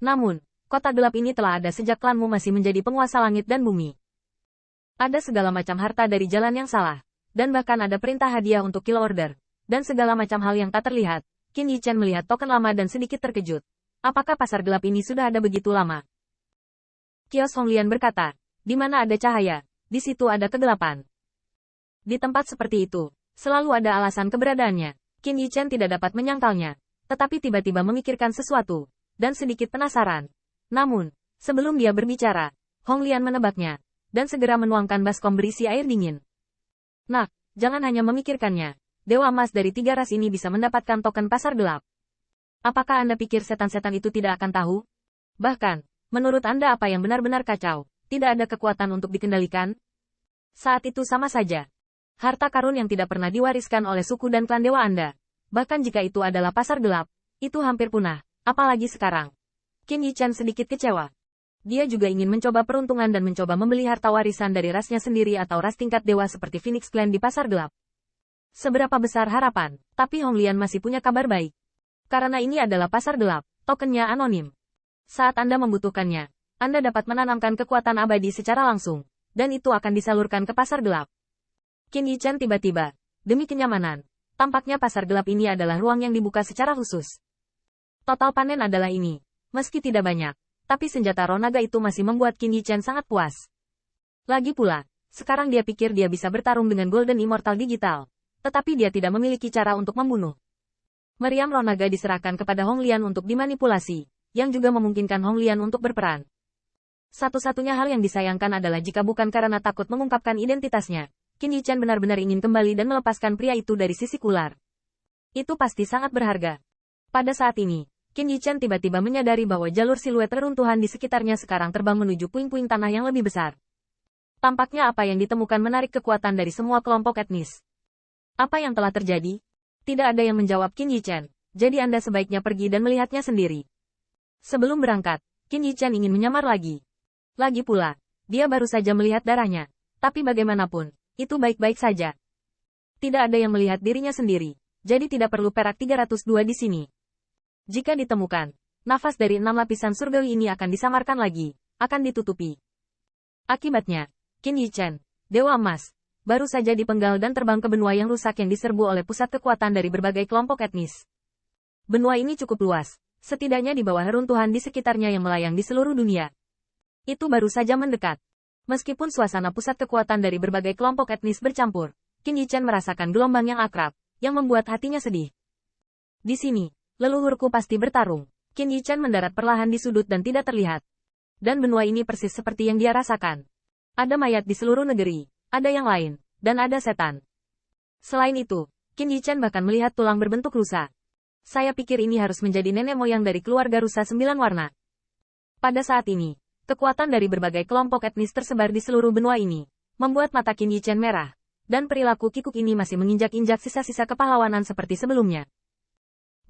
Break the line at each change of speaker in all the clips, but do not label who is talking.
Namun, kota gelap ini telah ada sejak klanmu masih menjadi penguasa langit dan bumi. Ada segala macam harta dari jalan yang salah, dan bahkan ada perintah hadiah untuk kill order, dan segala macam hal yang tak terlihat. Qin Yichen melihat token lama dan sedikit terkejut. Apakah pasar gelap ini sudah ada begitu lama? Kios Honglian berkata, di mana ada cahaya, di situ ada kegelapan. Di tempat seperti itu, selalu ada alasan keberadaannya. Qin Yichen tidak dapat menyangkalnya, tetapi tiba-tiba memikirkan sesuatu, dan sedikit penasaran. Namun, sebelum dia berbicara, Honglian menebaknya, dan segera menuangkan baskom berisi air dingin. Nak, jangan hanya memikirkannya. Dewa emas dari 3 ras ini bisa mendapatkan token pasar gelap. Apakah Anda pikir setan-setan itu tidak akan tahu? Bahkan, menurut Anda apa yang benar-benar kacau, tidak ada kekuatan untuk dikendalikan? Saat itu sama saja. Harta karun yang tidak pernah diwariskan oleh suku dan klan dewa Anda. Bahkan jika itu adalah pasar gelap, itu hampir punah, apalagi sekarang. Qin Yichen sedikit kecewa. Dia juga ingin mencoba peruntungan dan mencoba membeli harta warisan dari rasnya sendiri atau ras tingkat dewa seperti Phoenix Clan di pasar gelap. Seberapa besar harapan, tapi Honglian masih punya kabar baik. Karena ini adalah pasar gelap, tokennya anonim. Saat Anda membutuhkannya, Anda dapat menanamkan kekuatan abadi secara langsung, dan itu akan disalurkan ke pasar gelap. Qin Yichen tiba-tiba, demi kenyamanan, tampaknya pasar gelap ini adalah ruang yang dibuka secara khusus. Total panen adalah ini, meski tidak banyak, tapi senjata roh naga itu masih membuat Qin Yichen sangat puas. Lagi pula, sekarang dia pikir dia bisa bertarung dengan Golden Immortal Digital. Tetapi dia tidak memiliki cara untuk membunuh. Meriam roh naga diserahkan kepada Honglian untuk dimanipulasi, yang juga memungkinkan Honglian untuk berperan. Satu-satunya hal yang disayangkan adalah jika bukan karena takut mengungkapkan identitasnya, Qin Yichen benar-benar ingin kembali dan melepaskan pria itu dari sisi ular. Itu pasti sangat berharga. Pada saat ini, Qin Yichen tiba-tiba menyadari bahwa jalur siluet reruntuhan di sekitarnya sekarang terbang menuju puing-puing tanah yang lebih besar. Tampaknya apa yang ditemukan menarik kekuatan dari semua kelompok etnis. Apa yang telah terjadi? Tidak ada yang menjawab Qin Yichen, jadi Anda sebaiknya pergi dan melihatnya sendiri. Sebelum berangkat, Qin Yichen ingin menyamar lagi. Lagi pula, dia baru saja melihat darahnya. Tapi bagaimanapun, itu baik-baik saja. Tidak ada yang melihat dirinya sendiri, jadi tidak perlu perak 302 di sini. Jika ditemukan, nafas dari 6 lapisan surgawi ini akan disamarkan lagi, akan ditutupi. Akibatnya, Qin Yichen, Dewa Emas, baru saja dipenggal dan terbang ke benua yang rusak yang diserbu oleh pusat kekuatan dari berbagai kelompok etnis. Benua ini cukup luas, setidaknya di bawah reruntuhan di sekitarnya yang melayang di seluruh dunia. Itu baru saja mendekat. Meskipun suasana pusat kekuatan dari berbagai kelompok etnis bercampur, Qin Yichen merasakan gelombang yang akrab, yang membuat hatinya sedih. Di sini, leluhurku pasti bertarung. Qin Yichen mendarat perlahan di sudut dan tidak terlihat. Dan benua ini persis seperti yang dia rasakan. Ada mayat di seluruh negeri. Ada yang lain, dan ada setan. Selain itu, Qin Yichen bahkan melihat tulang berbentuk rusa. Saya pikir ini harus menjadi nenek moyang dari keluarga rusa 9 warna. Pada saat ini, kekuatan dari berbagai kelompok etnis tersebar di seluruh benua ini, membuat mata Qin Yichen merah, dan perilaku kikuk ini masih menginjak-injak sisa-sisa kepahlawanan seperti sebelumnya.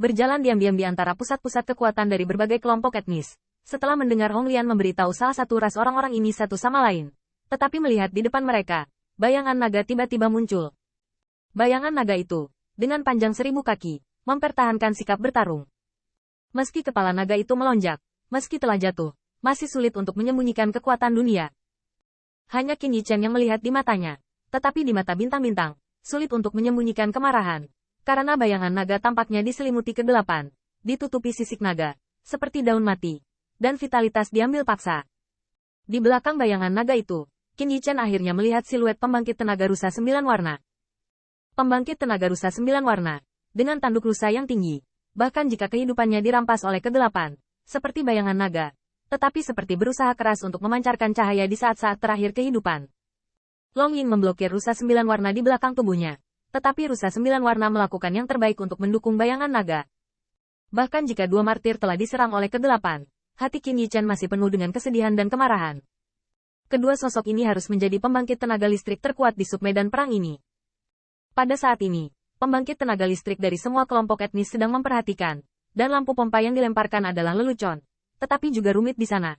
Berjalan diam-diam di antara pusat-pusat kekuatan dari berbagai kelompok etnis, setelah mendengar Honglian memberitahu salah satu ras orang-orang ini satu sama lain. Tetapi melihat di depan mereka, bayangan naga tiba-tiba muncul. Bayangan naga itu, dengan panjang 1000 kaki, mempertahankan sikap bertarung. Meski kepala naga itu melonjak, meski telah jatuh, masih sulit untuk menyembunyikan kekuatan dunia. Hanya Qin Yichen yang melihat di matanya, tetapi di mata bintang-bintang, sulit untuk menyembunyikan kemarahan. Karena bayangan naga tampaknya diselimuti kegelapan, ditutupi sisik naga, seperti daun mati, dan vitalitas diambil paksa. Di belakang bayangan naga itu, Qin Yichen akhirnya melihat siluet pembangkit tenaga rusa 9 warna. Pembangkit tenaga rusa 9 warna, dengan tanduk rusa yang tinggi, bahkan jika kehidupannya dirampas oleh kegelapan, seperti bayangan naga, tetapi seperti berusaha keras untuk memancarkan cahaya di saat-saat terakhir kehidupan. Long Ying memblokir rusa 9 warna di belakang tubuhnya, tetapi rusa 9 warna melakukan yang terbaik untuk mendukung bayangan naga. Bahkan jika 2 martir telah diserang oleh kegelapan, hati Qin Yichen masih penuh dengan kesedihan dan kemarahan. Kedua sosok ini harus menjadi pembangkit tenaga listrik terkuat di submedan perang ini. Pada saat ini, pembangkit tenaga listrik dari semua kelompok etnis sedang memperhatikan, dan lampu pompa yang dilemparkan adalah lelucon, tetapi juga rumit di sana.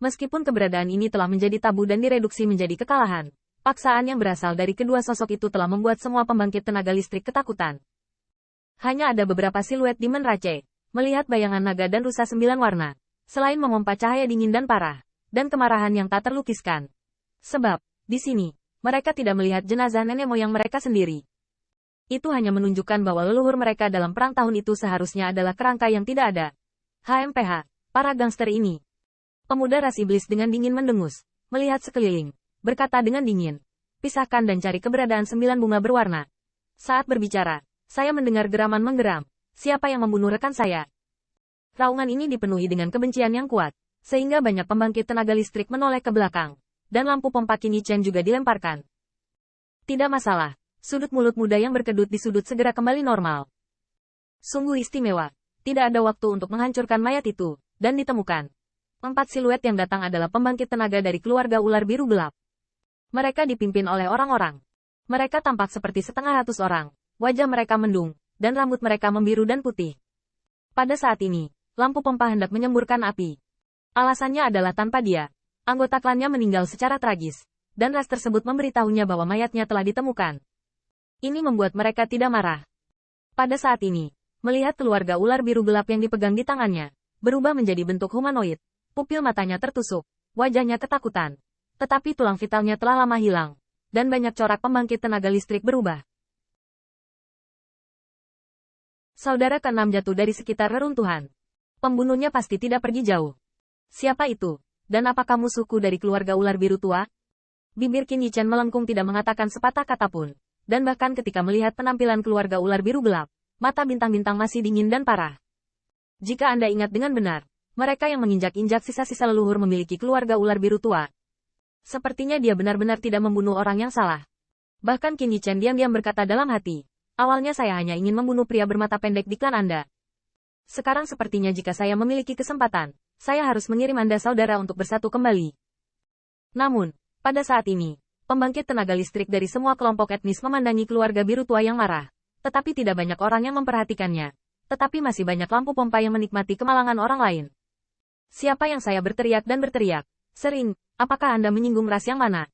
Meskipun keberadaan ini telah menjadi tabu dan direduksi menjadi kekalahan, paksaan yang berasal dari kedua sosok itu telah membuat semua pembangkit tenaga listrik ketakutan. Hanya ada beberapa siluet Demon Rache, melihat bayangan naga dan rusa 9 warna. Selain memompa cahaya dingin dan parah, dan kemarahan yang tak terlukiskan. Sebab, di sini, mereka tidak melihat jenazah nenek moyang mereka sendiri. Itu hanya menunjukkan bahwa leluhur mereka dalam perang tahun itu seharusnya adalah kerangka yang tidak ada. HMPH, para gangster ini. Pemuda ras iblis dengan dingin mendengus, melihat sekeliling, berkata dengan dingin. Pisahkan dan cari keberadaan 9 bunga berwarna. Saat berbicara, saya mendengar geraman menggeram. Siapa yang membunuh rekan saya? Raungan ini dipenuhi dengan kebencian yang kuat, sehingga banyak pembangkit tenaga listrik menoleh ke belakang, dan lampu pompa Qin Yichen juga dilemparkan. Tidak masalah, sudut mulut muda yang berkedut di sudut segera kembali normal. Sungguh istimewa, tidak ada waktu untuk menghancurkan mayat itu, dan ditemukan. 4 siluet yang datang adalah pembangkit tenaga dari keluarga ular biru gelap. Mereka dipimpin oleh orang-orang. Mereka tampak seperti 700 orang, wajah mereka mendung, dan rambut mereka membiru dan putih. Pada saat ini, lampu pompa hendak menyemburkan api. Alasannya adalah tanpa dia, anggota klannya meninggal secara tragis, dan ras tersebut memberitahunya bahwa mayatnya telah ditemukan. Ini membuat mereka tidak marah. Pada saat ini, melihat keluarga ular biru gelap yang dipegang di tangannya, berubah menjadi bentuk humanoid, pupil matanya tertusuk, wajahnya ketakutan. Tetapi tulang vitalnya telah lama hilang, dan banyak corak pembangkit tenaga listrik berubah. Saudara keenam jatuh dari sekitar reruntuhan. Pembunuhnya pasti tidak pergi jauh. Siapa itu? Dan apakah musuhku dari keluarga ular biru tua? Bibir Qin Yichen melengkung tidak mengatakan sepatah kata pun. Dan bahkan ketika melihat penampilan keluarga ular biru gelap, mata bintang-bintang masih dingin dan parah. Jika Anda ingat dengan benar, mereka yang menginjak-injak sisa-sisa leluhur memiliki keluarga ular biru tua. Sepertinya dia benar-benar tidak membunuh orang yang salah. Bahkan Qin Yichen diam-diam berkata dalam hati, awalnya saya hanya ingin membunuh pria bermata pendek di klan Anda. Sekarang sepertinya jika saya memiliki kesempatan, saya harus mengirim Anda saudara untuk bersatu kembali. Namun, pada saat ini, pembangkit tenaga listrik dari semua kelompok etnis memandangi keluarga biru tua yang marah. Tetapi tidak banyak orang yang memperhatikannya. Tetapi masih banyak lampu pompa yang menikmati kemalangan orang lain. Siapa yang saya berteriak dan berteriak? Sering, apakah Anda menyinggung ras yang mana?